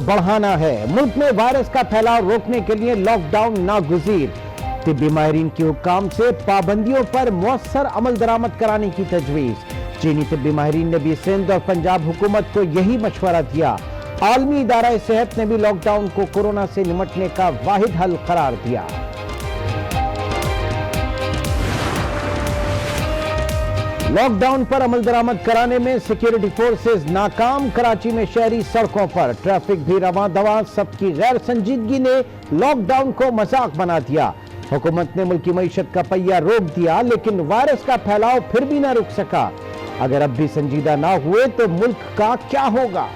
बढ़ाना है। मुल्क में वायरस का फैलाव रोकने के लिए लॉकडाउन नागुज़ीर। तिब्बी माहिरीन के हुक्म से पाबंदियों पर मुअस्सर अमल दरामद कराने की तजवीज़। चीनी तिब्बी माहिरीन ने भी सिंध और पंजाब हुकूमत को यही मशवरा दिया। आलमी इदारा सेहत ने भी लॉकडाउन को कोरोना से निपटने का वाहिद हल करार दिया। लॉकडाउन पर अमल दरामद कराने में सिक्योरिटी फोर्सेस नाकाम। कराची में शहरी सड़कों पर ट्रैफिक भी रवां दवा। सबकी गैर संजीदगी ने लॉकडाउन को मजाक बना दिया। हुकूमत ने मुल्की मईशत का पहिया रोक दिया, लेकिन वायरस का फैलाव फिर भी न रुक सका। अगर अब भी संजीदा ना हुए तो मुल्क का क्या होगा?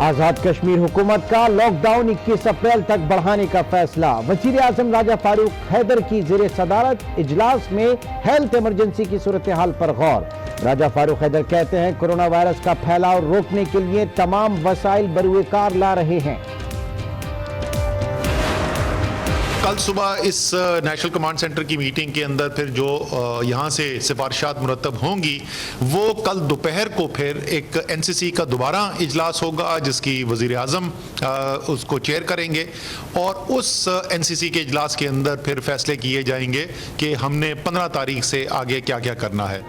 आजाद कश्मीर हुकूमत का लॉकडाउन 21 अप्रैल तक बढ़ाने का फैसला। वजीर आजम राजा फारूक हैदर की ज़ेरे सदारत इजलास में हेल्थ इमरजेंसी की सूरत हाल पर गौर। राजा फारूक हैदर कहते हैं कोरोना वायरस का फैलाव रोकने के लिए तमाम वसाइल बरूएकार ला रहे हैं। कल सुबह इस नेशनल कमांड सेंटर की मीटिंग के अंदर फिर जो यहाँ से सिफारिशात मुरतब होंगी वो कल दोपहर को फिर एक एनसीसी का दोबारा इजलास होगा जिसकी वज़ीर आज़म उसको चेयर करेंगे और उस एनसीसी के इजलास के अंदर फिर फैसले किए जाएंगे कि हमने 15 तारीख से आगे क्या क्या करना है।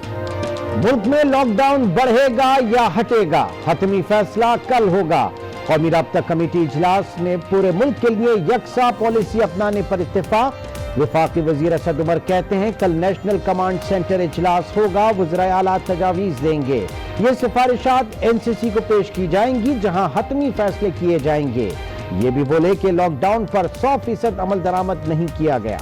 मुल्क में लॉकडाउन बढ़ेगा या हटेगा, हतमी फैसला कल होगा। कौमी राब्ता कमेटी इजलास में पूरे मुल्क के लिए यकसा पॉलिसी अपनाने पर इत्तेफाक। वफाकी वजीर असद उमर कहते हैं कल नेशनल कमांड सेंटर इजलास होगा, वज़राए आला तजावीज़ देंगे। ये सिफारिशात एनसीसी को पेश की जाएंगी जहां हतमी फैसले किए जाएंगे। ये भी बोले कि लॉकडाउन पर 100% अमल दरामद नहीं किया गया।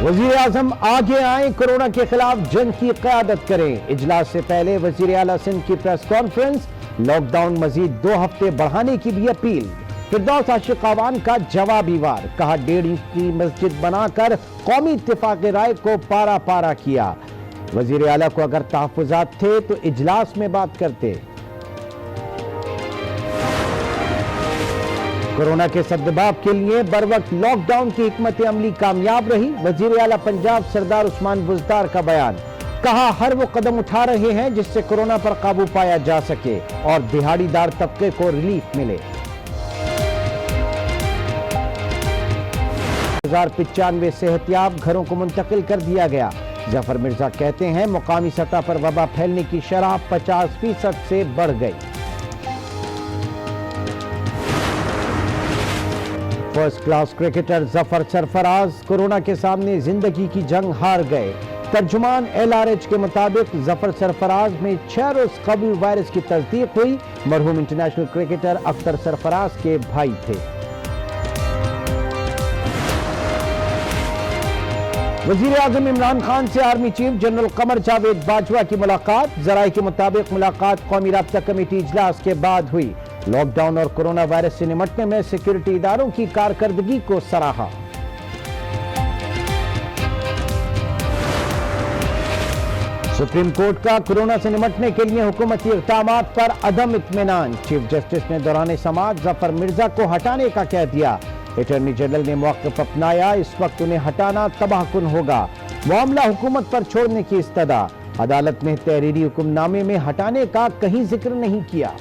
वज़ीर आज़म आगे आए, कोरोना के खिलाफ जंग की क़यादत करें। इजलास से पहले वज़ीर आला सिंध की प्रेस कॉन्फ्रेंस। लॉकडाउन मजीद 2 हफ्ते बढ़ाने की भी अपील। फिरदौस आशिक आवान का जवाबी वार, कहा 1.5 इंच की मस्जिद बनाकर कौमी इत्तिफाक राय को पारा पारा किया। वज़ीर आला को अगर तहफ़्फ़ुज़ात थे तो इजलास में बात करते। कोरोना के सद्दबाब के लिए बर वक्त लॉकडाउन की हिकमत अमली कामयाब रही। वजीर आला पंजाब सरदार उस्मान बुज़दार का बयान, कहा हर वो कदम उठा रहे हैं जिससे कोरोना पर काबू पाया जा सके और दिहाड़ीदार तबके को रिलीफ मिले। 1095 सेहतियाब घरों को मुंतकिल कर दिया गया। जफर मिर्जा कहते हैं मुकामी सतह पर वबा फैलने की शरह 50% से बढ़ गई। First class cricketer Zafar Sarfaraz corona के सामने जिंदगी की जंग हार गए। तर्जुमान LRH के मुताबिक जफर सरफराज में 6 रोज कबल वायरस की तस्दीक हुई। मरहूम इंटरनेशनल क्रिकेटर अख्तर सरफराज के भाई थे। वजीर आजम इमरान खान से army chief general Qamar Javed Bajwa की मुलाकात। जराये के मुताबिक मुलाकात कौमी राब्ता कमेटी इजलास के बाद हुई। लॉकडाउन और कोरोना वायरस से निपटने में सिक्योरिटी इदारों की कारकर्दगी को सराहा। सुप्रीम कोर्ट का कोरोना से निपटने के लिए हुकूमती इक़दामात पर अदम इत्मीनान। चीफ जस्टिस ने दौरान समाअत जफर मिर्जा को हटाने का कह दिया। अटॉर्नी जनरल ने मौक़िफ़ अपनाया, इस वक्त उन्हें हटाना तबाहकुन होगा। मामला हुकूमत पर छोड़ने की इस्तदा। अदालत ने तहरीरी हुक्मनामे में हटाने का कहीं जिक्र नहीं किया।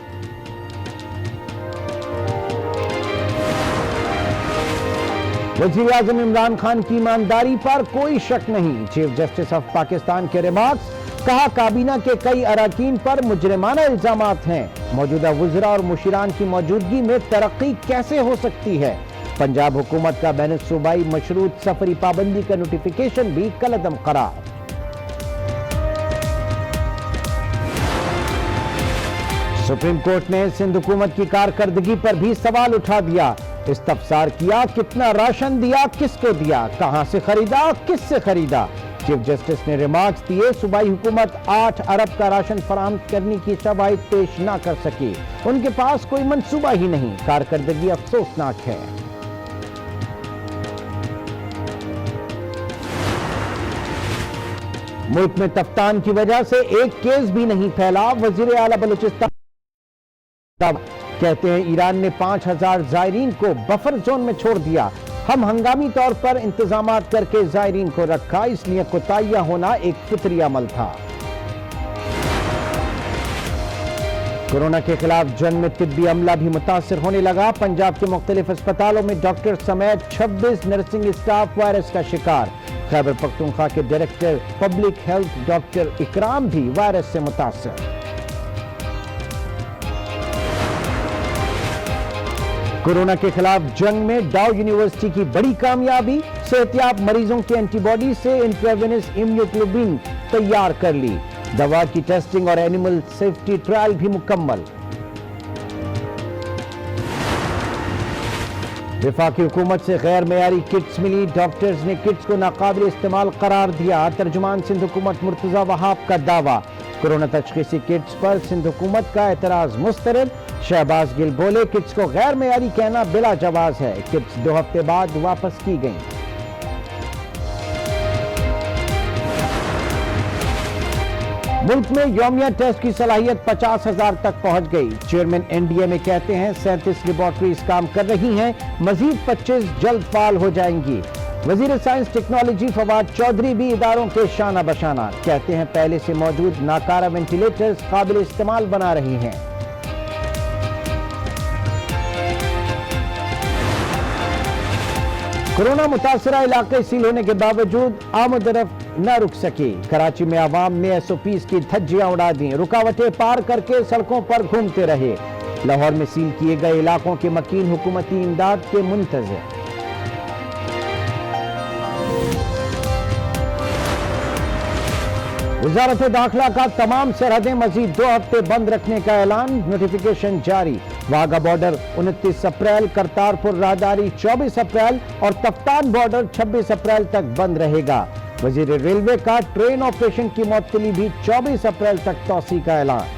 वज़ीर आज़म इमरान खान की ईमानदारी पर कोई शक नहीं। चीफ जस्टिस ऑफ पाकिस्तान के रिमार्क्स, कहा काबीना के कई अराकीन पर मुजरिमाना इल्जामात हैं। मौजूदा वज़रा और मुशीरान की मौजूदगी में तरक्की कैसे हो सकती है। पंजाब हुकूमत का बैन सूबाई मशरूत सफरी पाबंदी का नोटिफिकेशन भी कलअदम करार। सुप्रीम कोर्ट ने सिंध हुकूमत की कारकर्दगी पर भी सवाल उठा दिया। इस्तफसार किया, कितना राशन दिया, किसको दिया, कहां से खरीदा, किससे खरीदा। चीफ जस्टिस ने रिमार्क्स दिए, सूबाई हुकूमत 8 अरब का राशन फराहम करने की शवाहिद पेश ना कर सकी। उनके पास कोई मंसूबा ही नहीं। कारकर्दगी अफसोसनाक है। मुल्क में तफ्तान की वजह से एक केस भी नहीं फैला। वजीर आला बलूचिस्तान कहते हैं ईरान ने 5000 जायरीन को बफर जोन में छोड़ दिया। ہم ہنگامی طور پر انتظامات کر کے زائرین کو رکھا، اس لیے کوتاہیاں ہونا ایک فطری عمل تھا۔ کورونا کے خلاف جنگ میں طبی عملہ بھی متاثر ہونے لگا۔ پنجاب کے مختلف اسپتالوں میں ڈاکٹر سمیت 26 نرسنگ اسٹاف وائرس کا شکار۔ خیبر پختونخوا کے ڈائریکٹر پبلک ہیلتھ ڈاکٹر اکرام بھی وائرس سے متاثر۔ کورونا کے خلاف جنگ میں ڈاؤ یونیورسٹی کی بڑی کامیابی، صحتیاب مریضوں کے اینٹی باڈی سے انٹراوینس امیونوگلوبولن تیار کر لی۔ دوا کی ٹیسٹنگ اور اینیمل سیفٹی ٹرائل بھی مکمل۔ وفاقی حکومت سے غیر معیاری کٹس ملی، ڈاکٹرز نے کٹس کو ناقابل استعمال قرار دیا۔ ترجمان سندھ حکومت مرتضی وہاب کا دعویٰ، کورونا تشخیصی کٹس پر سندھ حکومت کا اعتراض مسترد۔ شہباز گل بولے، کٹس کو غیر معیاری کہنا بلا جواز ہے، کٹس 2 ہفتے بعد واپس کی گئیں۔ ملک میں یومیہ ٹیسٹ کی صلاحیت 50,000 تک پہنچ گئی۔ چیئرمین این ڈی اے میں کہتے ہیں 37 لیبارٹریز کام کر رہی ہیں، مزید 25 جلد فعال ہو جائیں گی۔ وزیر سائنس ٹیکنالوجی فواد چودھری بھی اداروں کے شانہ بشانہ، کہتے ہیں پہلے سے موجود ناکارہ وینٹیلیٹرز قابل استعمال بنا رہی ہیں۔ کورونا متاثرہ علاقے سیل ہونے کے باوجود آمد و رفت نہ رک سکی۔ کراچی میں عوام نے ایس او پیز کی دھجیاں اڑا دیں، رکاوٹیں پار کر کے سڑکوں پر گھومتے رہے۔ لاہور میں سیل کیے گئے علاقوں کے مکین حکومتی امداد کے منتظر۔ وزارت داخلہ کا تمام سرحدیں مزید 2 ہفتے بند رکھنے کا اعلان، نوٹیفیکیشن جاری۔ واگا بارڈر 29 اپریل، کرتارپور راہداری 24 اپریل اور تفتان بارڈر 26 اپریل تک بند رہے گا۔ وزیر ریلوے کا ٹرین آپریشن کی معطلی بھی 24 اپریل تک توسیع کا اعلان۔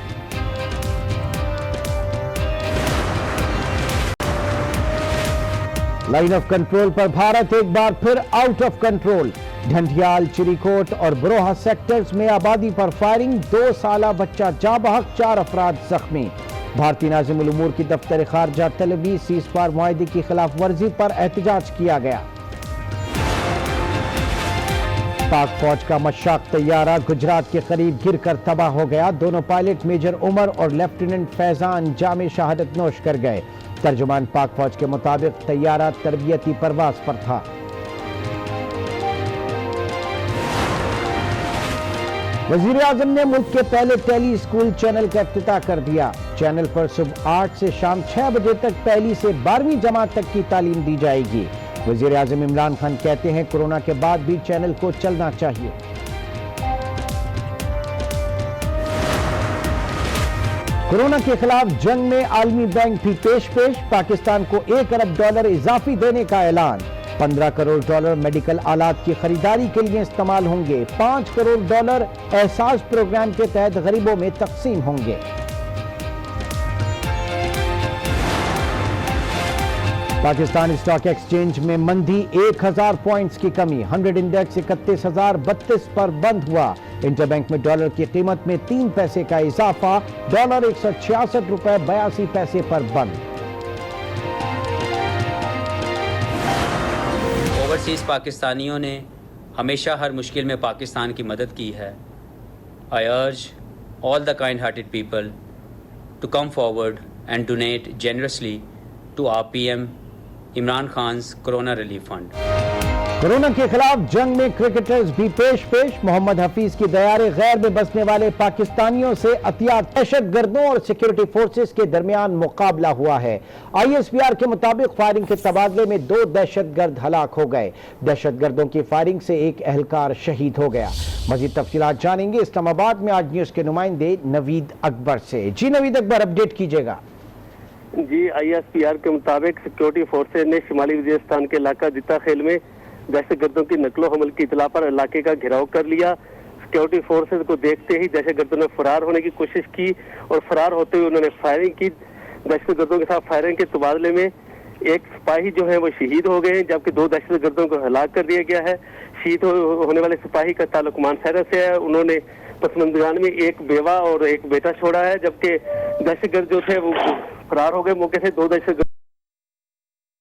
لائن آف کنٹرول پر بھارت ایک بار پھر آؤٹ آف کنٹرول۔ ڈھنڈیال، چریکوٹ اور بروہا سیکٹرز میں آبادی پر فائرنگ، 2 سالہ بچہ جاں بحق، 4 افراد زخمی۔ بھارتی ناظم الامور کی دفتر خارجہ طلبی، سیز فائر معاہدے کی خلاف ورزی پر احتجاج کیا گیا۔ پاک فوج کا مشاق طیارہ گجرات کے قریب گر کر تباہ ہو گیا، دونوں پائلٹ میجر عمر اور لیفٹیننٹ فیضان جام شہادت نوش کر گئے۔ ترجمان پاک فوج کے مطابق طیارہ تربیتی پرواز پر تھا۔ وزیر اعظم نے ملک کے پہلے ٹیلی اسکول چینل کا افتتاح کر دیا۔ چینل پر صبح 8 سے شام 6 بجے تک پہلی سے 12ویں جماعت تک کی تعلیم دی جائے گی۔ وزیر اعظم عمران خان کہتے ہیں کورونا کے بعد بھی چینل کو چلنا چاہیے۔ کورونا کے خلاف جنگ میں عالمی بینک بھی پیش پاکستان کو $1 ارب اضافی دینے کا اعلان۔ $15 کروڑ میڈیکل آلات کی خریداری کے لیے استعمال ہوں گے۔ $5 کروڑ احساس پروگرام کے تحت غریبوں میں تقسیم ہوں گے۔ پاکستان اسٹاک ایکسچینج میں مندی، 1000 پوائنٹس کی کمی، 100 انڈیکس 31,032 پر بند ہوا۔ انٹر بینک میں ڈالر کی قیمت میں 3 پیسے کا اضافہ، ڈالر 166 روپے 82 پیسے پر بند۔ اوورسیز پاکستانیوں نے ہمیشہ ہر مشکل میں پاکستان کی مدد کی ہے۔ I urge all the kind-hearted people to come forward and donate generously to our PM Imran Khan's Corona Relief Fund. Corona کے خلاف جنگ میں کرکٹرز بھی پیش محمد حفیظ کی دیار غیر میں بسنے والے پاکستانیوں سے عطیات دہشت گردوں اور سیکیورٹی فورسز کے درمیان مقابلہ ہوا ہے۔ ISPR کے مطابق فائرنگ کے تبادلے میں 2 دہشت گرد ہلاک ہو گئے۔ دہشت گردوں کی فائرنگ سے ایک اہلکار شہید ہو گیا۔ مزید تفصیلات جانیں گے اسلام آباد میں آج نیوز کے نمائندے نوید اکبر سے۔ جی نوید اکبر، اپڈیٹ کیجیے گا۔ جی ISPR کے مطابق سیکیورٹی فورسز نے شمالی وزیرستان کے علاقہ جتا خیل میں دہشت گردوں کی نقل و حمل کی اطلاع پر علاقے کا گھیراؤ کر لیا۔ سیکیورٹی فورسز کو دیکھتے ہی دہشت گردوں نے فرار ہونے کی کوشش کی اور فرار ہوتے ہوئے انہوں نے فائرنگ کی۔ دہشت گردوں کے ساتھ فائرنگ کے تبادلے میں ایک سپاہی جو ہے وہ شہید ہو گئے ہیں، جبکہ 2 دہشت گردوں کو ہلاک کر دیا گیا ہے۔ شہید ہونے والے سپاہی کا تعلق مانسہرہ سے ہے۔ انہوں نے پسماندگان میں ایک بیوہ اور ایک بیٹا چھوڑا ہے، جبکہ دہشت گرد جو تھے وہ فرار ہو گئے۔ موقع سے 2 دہشت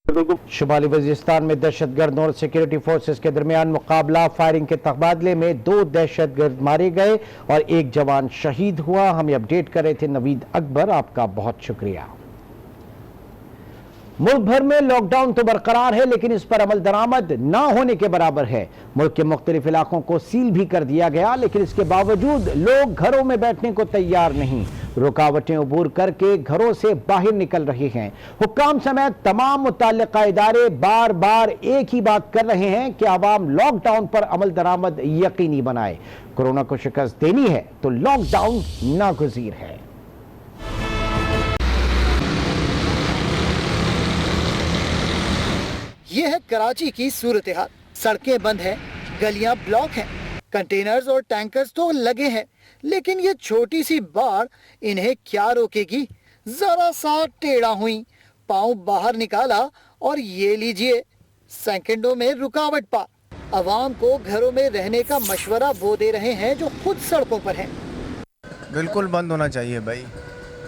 گردوں गर्दों को। शुमाली वजीरिस्तान में दहशतगर्दों और सिक्योरिटी फोर्सेस के दरमियान मुकाबला, फायरिंग के तबादले में 2 दहशतगर्द मारे गए और 1 जवान शहीद हुआ। हमें अपडेट कर रहे थे नवीद अकबर, आपका बहुत शुक्रिया। मुल्क भर में लॉकडाउन तो बरकरार है, लेकिन इस पर अमल दरामद ना होने के बराबर है। मुल्क के मुख्तलिफ इलाकों को सील भी कर दिया गया, लेकिन इसके बावजूद लोग घरों में बैठने को तैयार नहीं। रुकावटें अबूर करके घरों से बाहर निकल रहे हैं। हुक्काम समेत तमाम मुतल्लिका इदारे बार बार एक ही बात कर रहे हैं कि आवाम लॉकडाउन पर अमल दरामद यकीनी बनाए। कोरोना को शिकस्त देनी है तो लॉकडाउन नागुज़ीर है। ये है कराची की सूरत हाल। सड़कें बंद हैं, गलियां ब्लॉक हैं, कंटेनर्स और टैंकर्स तो लगे हैं, लेकिन ये छोटी सी बाढ़ इन्हें क्या रोकेगी। जरा सा टेढ़ा हुई, पांव बाहर निकाला और ये लीजिए सेकंडों में रुकावट पार। अवाम को घरों में रहने का मशवरा वो दे रहे हैं जो खुद सड़कों पर हैं। बिल्कुल बंद होना चाहिए भाई,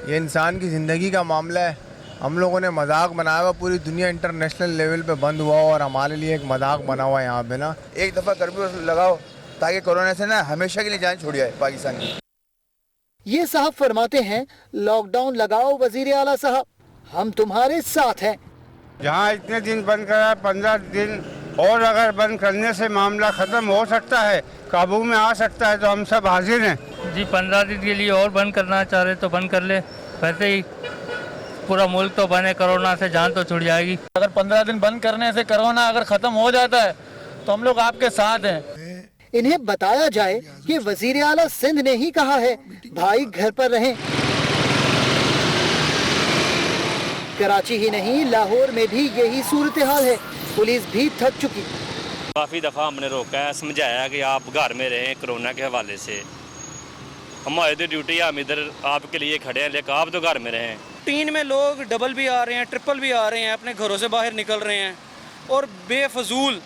ये इंसान की ज़िंदगी का मामला है। हम लोगों ने मजाक बनाया हुआ, पूरी दुनिया इंटरनेशनल लेवल पे बंद हुआ और हमारे लिए एक मजाक बना हुआ है यहाँ पे ना। एक दफ़ा कर्फ्यू लगाओ ताकि कोरोना से ना हमेशा के लिए जान छोड़ जाए पाकिस्तान की। ये साहब फरमाते हैं लॉकडाउन लगाओ वजीर आला साहब, हम तुम्हारे साथ हैं। जहाँ इतने दिन बंद करा, 15 दिन और अगर बंद करने से मामला ख़त्म हो सकता है, काबू में आ सकता है, तो हम सब हाजिर हैं। जी 15 दिन के लिए और बंद करना चाह रहे तो बंद कर ले, वैसे ही पूरा मुल्क तो बने, कोरोना से जान तो छूट जाएगी। अगर 15 दिन बंद करने से कोरोना अगर ख़त्म हो जाता है तो हम लोग आपके साथ हैं। इन्हें बताया जाए कि वजीर आला सिंध ने ही कहा है भाई घर पर रहें। कराची ही नहीं, लाहौर में भी यही सूरत हाल है। पुलिस भी थक चुकी। काफ़ी दफ़ा हमने रोका है, समझाया कि आप घर में रहें कोरोना के हवाले से। हमारी तो ड्यूटी है, हम इधर आपके लिए खड़े हैं, लेकिन आप तो घर में रहें। 3 में लोग डबल भी आ रहे हैं, ट्रिपल भी आ रहे हैं, अपने घरों से बाहर निकल रहे हैं और बेफजूल।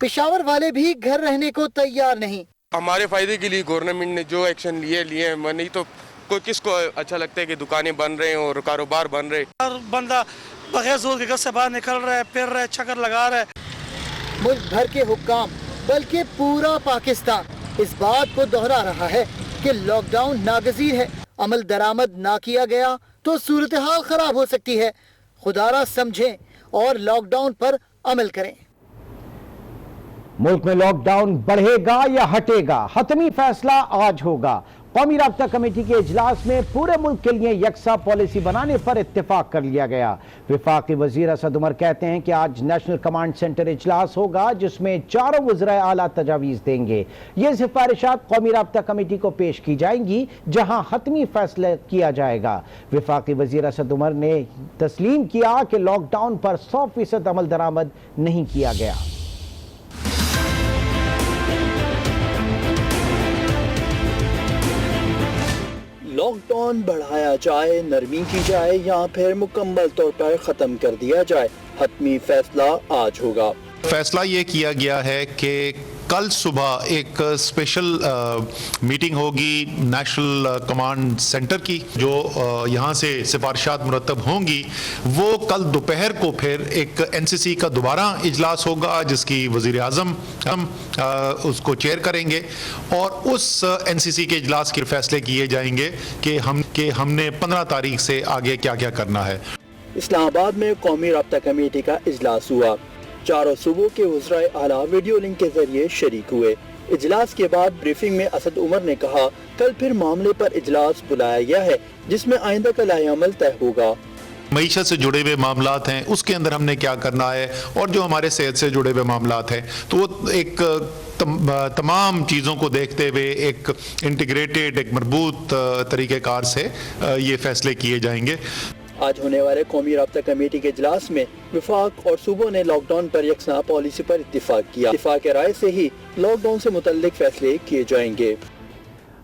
पेशावर वाले भी घर रहने को तैयार नहीं। हमारे फायदे के लिए गवर्नमेंट ने जो एक्शन लिए हैं, नहीं तो कोई किसको अच्छा लगता है कि दुकानें बन रहे हैं और कारोबार बन रहे। हर बंदा बगैर जोर के घर से बाहर निकल रहा है, फिर रहा है, चक्कर लगा रहा है। मुल्क भर के हुक्काम बल्कि पूरा पाकिस्तान इस बात को दोहरा रहा है कि लॉकडाउन नागजीर है। अमल दरामद ना किया गया तो सूरत हाल खराब हो सकती है। खुदारा समझें और लॉकडाउन पर अमल करें। मुल्क में लॉकडाउन बढ़ेगा या हटेगा, हतमी फैसला आज होगा। कौमी राब्ता कमेटी के इजलास में पूरे मुल्क के लिए यकसा पॉलिसी बनाने पर इत्तेफाक कर लिया गया। वफाकी वजीर असद उमर कहते हैं कि आज नेशनल कमांड सेंटर इजलास होगा जिसमें चारों वज़राए आला तजावीज़ देंगे। ये सिफारिशात कौमी राब्ता कमेटी को पेश की जाएंगी जहां हतमी फैसला किया जाएगा। वफाकी वजीर असद उमर ने तस्लीम किया कि लॉकडाउन पर 100% अमल दरामद नहीं किया गया। लॉकडाउन बढ़ाया जाए, नरमी की जाए या फिर मुकम्मल तौर पर खत्म कर दिया जाए, हतमी फैसला आज होगा। फैसला ये किया गया है कि कल सुबह एक स्पेशल मीटिंग होगी नेशनल कमांड सेंटर की, जो यहाँ से सिफारिशात मुरतब होंगी। वो कल दोपहर को फिर एक NCC का दोबारा इजलास होगा जिसकी वज़ीर आज़म हम उसको चेयर करेंगे और उस NCC के इजलास के फैसले किए जाएंगे कि हमने 15 तारीख से आगे क्या क्या करना है। इस्लामाबाद में कौमी राब्ता कमेटी का इजलास हुआ। चारों सूबों के वज़राए आला वीडियो लिंक के जरिए शरीक हुए। इजलास के बाद ब्रीफिंग में असद उमर ने कहा कल फिर मामले पर इजलास बुलाया गया है जिसमें आइंदा का लाएअमल तय होगा। मईशत से जुड़े हुए मामलात हैं उसके अंदर हमने क्या करना है और जो हमारे सेहत से जुड़े हुए मामलात हैं, तो वो एक तमाम चीज़ों को देखते हुए एक इंटीग्रेटेड, एक मरबूत तरीक़ेकार से ये फैसले किए जाएंगे। आज होने वाले कौमी राब्ता कमेटी के इजलास में वफाक और सूबों ने लॉकडाउन पर यकसा पॉलिसी पर इत्तिफाक किया। इत्तिफाक राय से ही लॉकडाउन से मुतल्लिक फैसले किए जाएंगे।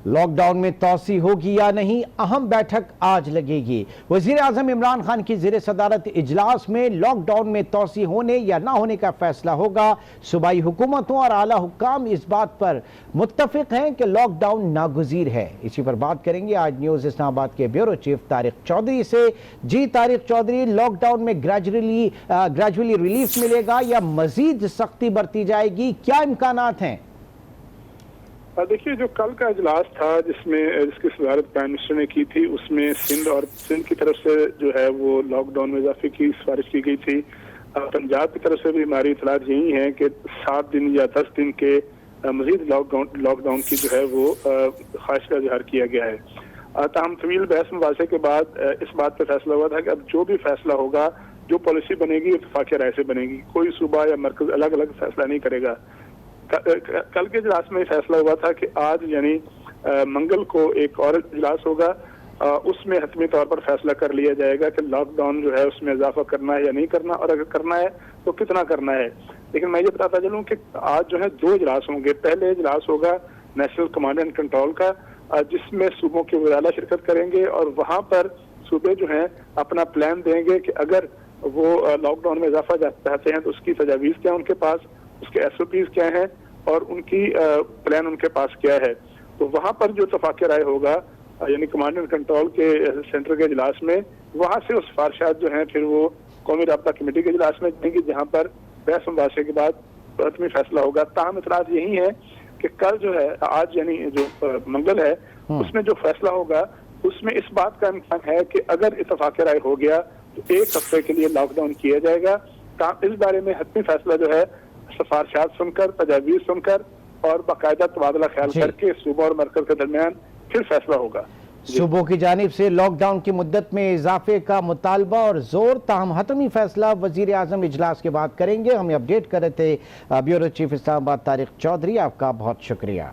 लॉक डाउन में तोसी होगी या नहीं, अहम बैठक आज लगेगी। वजीर आजम इमरान खान की ज़ेर सदारत इजलास में लॉक डाउन में तोसी होने या ना होने का फैसला होगा। सूबाई हुकूमतों और आला हुक्काम इस बात पर मुत्तफिक हैं कि लॉक डाउन नागुज़ीर है। इसी पर बात करेंगे आज न्यूज़ इस्लामाबाद के ब्यूरो चीफ तारिक चौधरी से। जी तारिक चौधरी, लॉकडाउन में ग्रेजुअली रिलीफ मिलेगा या मजीद सख्ती बरती जाएगी, क्या इम्कानात हैं? देखिए, जो कल का इजलास था जिसकी सदारत प्राइम मिनिस्टर ने की थी, उसमें सिंध की तरफ से जो है वो लॉकडाउन में इजाफे की सिफारिश की गई थी। पंजाब की तरफ से भी हमारी इतलात यही है कि 7 दिन या 10 दिन के मजीद लॉकडाउन की जो है वो ख्वाहिश का इजहार किया गया है। ताहम तवील बहस मुबासे के बाद इस बात पर फैसला हुआ था कि अब जो भी फैसला होगा, जो पॉलिसी बनेगी, इत्तेफाक़ी राय से बनेगी, कोई सूबा या मरकज अलग अलग फैसला नहीं करेगा। कल के इजलास में फैसला हुआ था कि आज यानी मंगल को एक और इजलास होगा, उसमें हतमी तौर पर फैसला कर लिया जाएगा कि लॉकडाउन जो है उसमें इजाफा करना है या नहीं करना, और अगर करना है तो कितना करना है। लेकिन मैं ये बताता चलूँ कि आज जो है 2 इजलास होंगे। पहले इजलास होगा नेशनल कमांड एंड कंट्रोल का, जिसमें सूबों के वज़ीर शिरकत करेंगे और वहाँ पर सूबे जो हैं अपना प्लान देंगे कि अगर वो लॉकडाउन में इजाफा चाहते हैं तो उसकी तजावीज़ क्या है उनके पास, उसके SOPs क्या हैं और उनकी प्लान उनके पास क्या है। तो वहाँ पर जो इत्तेफाक़ राय होगा यानी कमांड एंड कंट्रोल के सेंटर के इजलास में, वहाँ से उस सिफारिशात जो हैं फिर वो कौमी राब्ता कमेटी के इजलास में जाएंगी, जहाँ पर बहस मुबासे के बाद हतमी फैसला होगा। ताहम इतलात यही है कि कल जो है, आज यानी जो मंगल है, उसमें जो फैसला होगा उसमें इस बात का इम्कान है कि अगर इत्तेफाक़ राय हो गया तो 1 हफ्ते के लिए लॉकडाउन किया जाएगा। इस बारे में हतमी फैसला जो है सिफारिशात सुनकर, तजावीज़ सुनकर और बाकायदा तबादला ख्याल करके सूबा और मरकज के दरमियान फिर फैसला होगा। सूबों की जानिब से लॉकडाउन की मुद्दत में इजाफे का मुतालबा और जोर, ताहम हतमी फैसला वजीर आजम इजलास के बाद करेंगे। हमें अपडेट कर रहे थे ब्यूरो चीफ इस्लामाबाद तारिक चौधरी, आपका बहुत शुक्रिया।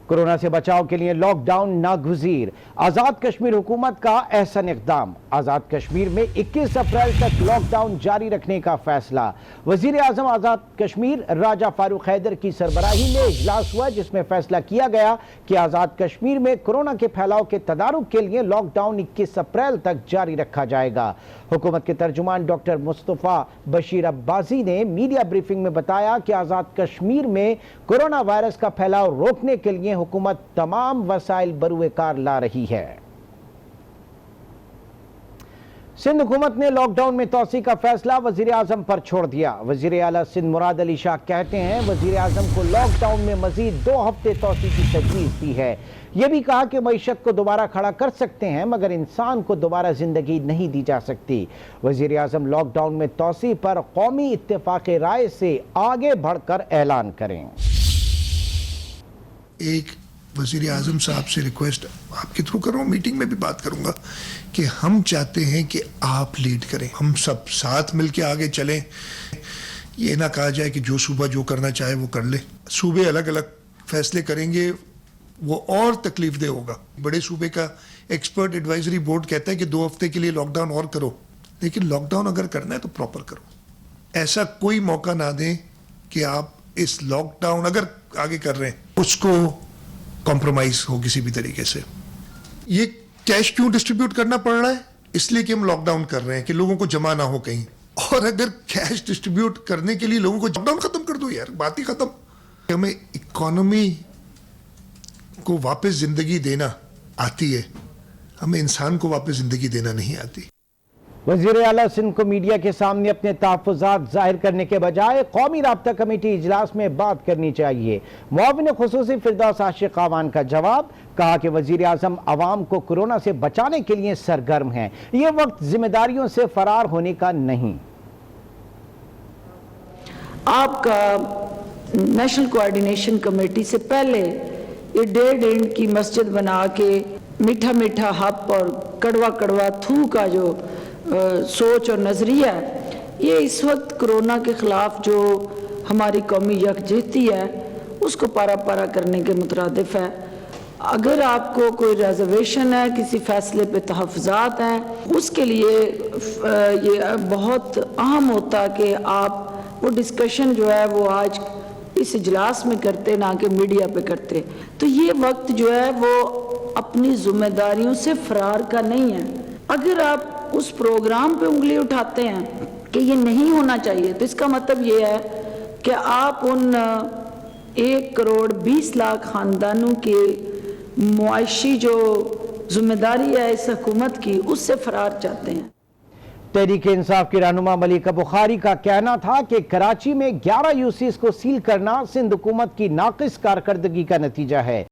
कोरोना से बचाव के लिए लॉकडाउन नागुज़ीर, आज़ाद कश्मीर हुकूमत का अहसन इक़दाम। आज़ाद कश्मीर में 21 अप्रैल तक लॉकडाउन जारी रखने का फैसला। वज़ीर आज़म आज़ाद कश्मीर राजा फारूक हैदर की सरबराही में इजलास हुआ, जिसमें फैसला किया गया कि आज़ाद कश्मीर में कोरोना के फैलाव के तदारुक के लिए लॉकडाउन 21 अप्रैल तक जारी रखा जाएगा। हुकूमत के तर्जुमान डॉक्टर मुस्तफ़ा बशीर अब्बासी ने मीडिया ब्रीफिंग में बताया कि आज़ाद कश्मीर में कोरोना वायरस का फैलाव रोकने के लिए हुकूमत तमाम वसाइल बरूए कार ला रही है। सिंध हुकूमत ने लॉकडाउन में तोसी का फैसला वजीर आजम पर छोड़ दिया। वजीर आला सिंध मुराद अली शाह कहते हैं वजीर आजम को लॉकडाउन में मजीद 2 हफ्ते तोसी की तजवीज़ दी है। यह भी कहा कि मईशत को दोबारा खड़ा कर सकते हैं, मगर इंसान को दोबारा जिंदगी नहीं दी जा सकती। वजीर आजम लॉकडाउन में तोसी पर कौमी इत्तेफाक राय से आगे बढ़कर ऐलान करें। एक वज़ीर आज़म साहब से रिक्वेस्ट आपके थ्रू कर रहा हूँ, मीटिंग में भी बात करूँगा कि हम चाहते हैं कि आप लीड करें, हम सब साथ मिलके आगे चलें। ये ना कहा जाए कि जो सूबा जो करना चाहे वो कर ले। सूबे अलग अलग फैसले करेंगे वो और तकलीफ दे होगा। बड़े सूबे का एक्सपर्ट एडवाइजरी बोर्ड कहता है कि 2 हफ्ते के लिए लॉकडाउन और करो, लेकिन लॉकडाउन अगर करना है तो प्रॉपर करो। ऐसा कोई मौका ना दें कि आप इस लॉकडाउन अगर आगे कर रहे हैं उसको कॉम्प्रोमाइज हो किसी भी तरीके से। ये कैश क्यों डिस्ट्रीब्यूट करना पड़ रहा है? इसलिए कि हम लॉकडाउन कर रहे हैं कि लोगों को जमा ना हो कहीं। और अगर कैश डिस्ट्रीब्यूट करने के लिए लोगों को लॉकडाउन खत्म कर दो यार, बात ही खत्म। हमें इकोनॉमी को वापस जिंदगी देना आती है, हमें इंसान को वापस जिंदगी देना नहीं आती। वज़ीर आला सिंध को मीडिया के सामने अपने तहफ़्फ़ुज़ात ज़ाहिर करने के बजाय कौमी राब्ता कमेटी इजलास में बात करनी चाहिए। मुआविन ख़ुसूसी फ़िरदौस आशिक़ आवान का जवाब, कहा कि वज़ीर आज़म आवाम को कोरोना से बचाने के लिए सरगर्म हैं, ये वक्त जिम्मेदारियों से फरार होने का नहीं। आपका नेशनल कोऑर्डिनेशन कमेटी से पहले ये 1.5 इंच की मस्जिद बना के मीठा मीठा हप और कड़वा कड़वा थू का जो सोच और नज़रिया है, ये इस वक्त कोरोना के ख़िलाफ़ जो हमारी कौमी यकजहती है उसको पारा पारा करने के मुतरादिफ है। अगर आपको कोई रिजर्वेशन है, किसी फ़ैसले पे तहफ़्फ़ुज़ात हैं, उसके लिए ये बहुत अहम होता कि आप वो डिस्कशन जो है वो आज اس اجلاس میں کرتے نہ کہ میڈیا پہ کرتے. تو یہ وقت جو ہے وہ اپنی ذمہ داریوں سے فرار کا نہیں ہے. اگر آپ اس پروگرام پہ انگلی اٹھاتے ہیں کہ یہ نہیں ہونا چاہیے تو اس کا مطلب یہ ہے کہ آپ ان 1,20,00,000 خاندانوں کی معاشی جو ذمہ داری ہے اس حکومت کی اس سے فرار چاہتے ہیں. تحریک انصاف کے رہنما ملیکہ بخاری کا کہنا تھا کہ کراچی میں 11 UCs کو سیل کرنا سندھ حکومت کی ناقص کارکردگی کا نتیجہ ہے.